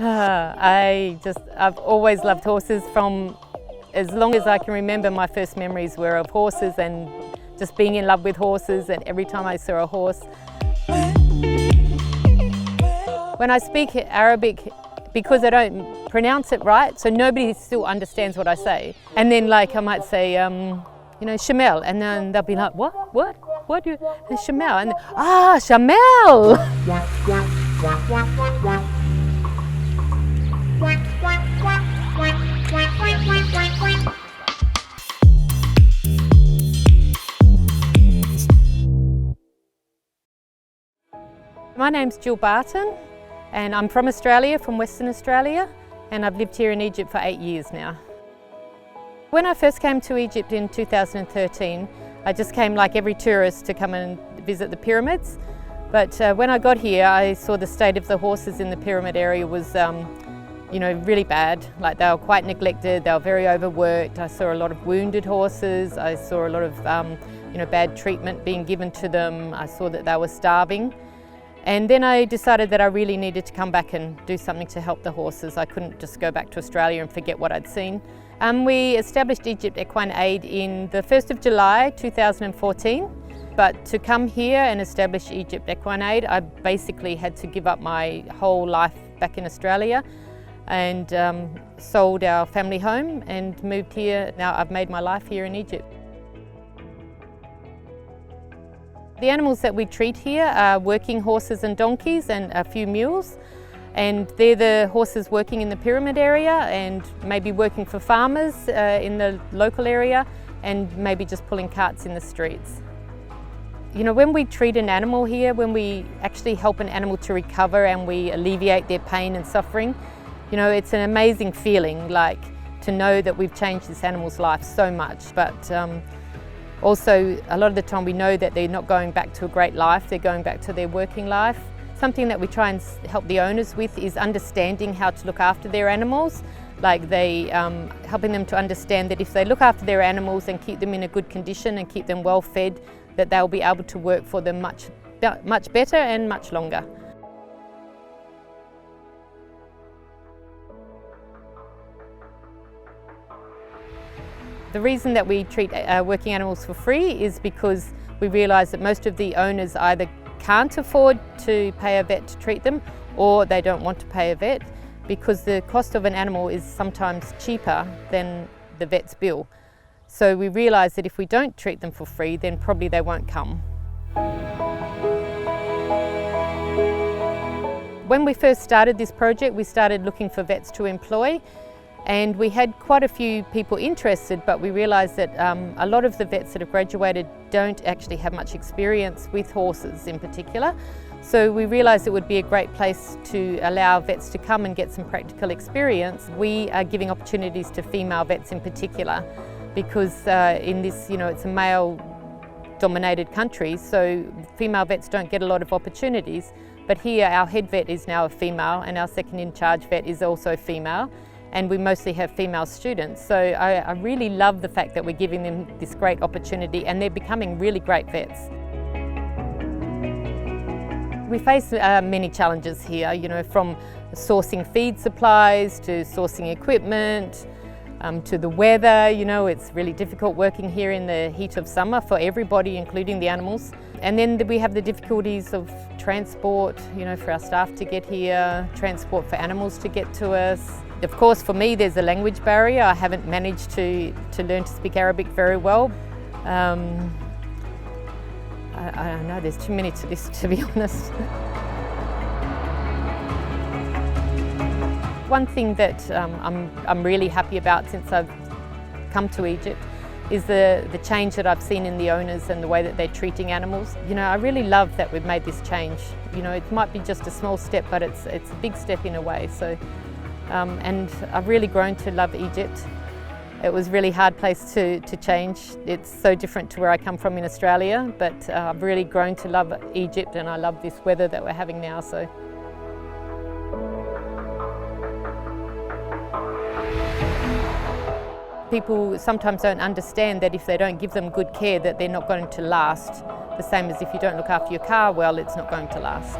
I've always loved horses from as long as I can remember. My first memories were of horses and just being in love with horses, and every time I saw a horse. When I speak Arabic, because I don't pronounce it right, so nobody still understands what I say. And then like I might say, Shamel, and then they'll be like, what? Shamel, and Shamel! My name's Jill Bparton, and I'm from Australia, from Western Australia, and I've lived here in Egypt for 8 years now. When I first came to Egypt in 2013, I just came like every tourist to come and visit the pyramids. But when I got here, I saw the state of the horses in the pyramid area was really bad. Like they were quite neglected, they were very overworked. I saw a lot of wounded horses, I saw a lot of bad treatment being given to them. I saw that they were starving. And then I decided that I really needed to come back and do something to help the horses. I couldn't just go back to Australia and forget what I'd seen. We established Egypt Equine Aid in the 1st of July 2014. But to come here and establish Egypt Equine Aid, I basically had to give up my whole life back in Australia and sold our family home and moved here. Now I've made my life here in Egypt. The animals that we treat here are working horses and donkeys and a few mules. And they're the horses working in the pyramid area and maybe working for farmers in the local area and maybe just pulling carts in the streets. When we treat an animal here, when we actually help an animal to recover and we alleviate their pain and suffering, it's an amazing feeling, like to know that we've changed this animal's life so much. But also, a lot of the time we know that they're not going back to a great life, they're going back to their working life. Something that we try and help the owners with is understanding how to look after their animals. Like helping them to understand that if they look after their animals and keep them in a good condition and keep them well fed, that they'll be able to work for them much better and much longer. The reason that we treat working animals for free is because we realise that most of the owners either can't afford to pay a vet to treat them, or they don't want to pay a vet because the cost of an animal is sometimes cheaper than the vet's bill. So we realise that if we don't treat them for free, then probably they won't come. When we first started this project, we started looking for vets to employ. And we had quite a few people interested, but we realised that a lot of the vets that have graduated don't actually have much experience with horses in particular. So we realised it would be a great place to allow vets to come and get some practical experience. We are giving opportunities to female vets in particular because in this, it's a male-dominated country, so female vets don't get a lot of opportunities. But here our head vet is now a female and our second in charge vet is also female. And we mostly have female students. So I really love the fact that we're giving them this great opportunity and they're becoming really great vets. We face many challenges here, from sourcing feed supplies to sourcing equipment, to the weather. It's really difficult working here in the heat of summer for everybody, including the animals. And then we have the difficulties of transport, for our staff to get here, transport for animals to get to us. Of course, for me, there's a language barrier. I haven't managed to learn to speak Arabic very well. I don't know, there's too many to list, to be honest. One thing that I'm really happy about since I've come to Egypt is the change that I've seen in the owners and the way that they're treating animals. I really love that we've made this change. It might be just a small step, but it's a big step in a way. So. And I've really grown to love Egypt. It was a really hard place to change. It's so different to where I come from in Australia, but I've really grown to love Egypt and I love this weather that we're having now. So. People sometimes don't understand that if they don't give them good care that they're not going to last. The same as if you don't look after your car well, it's not going to last.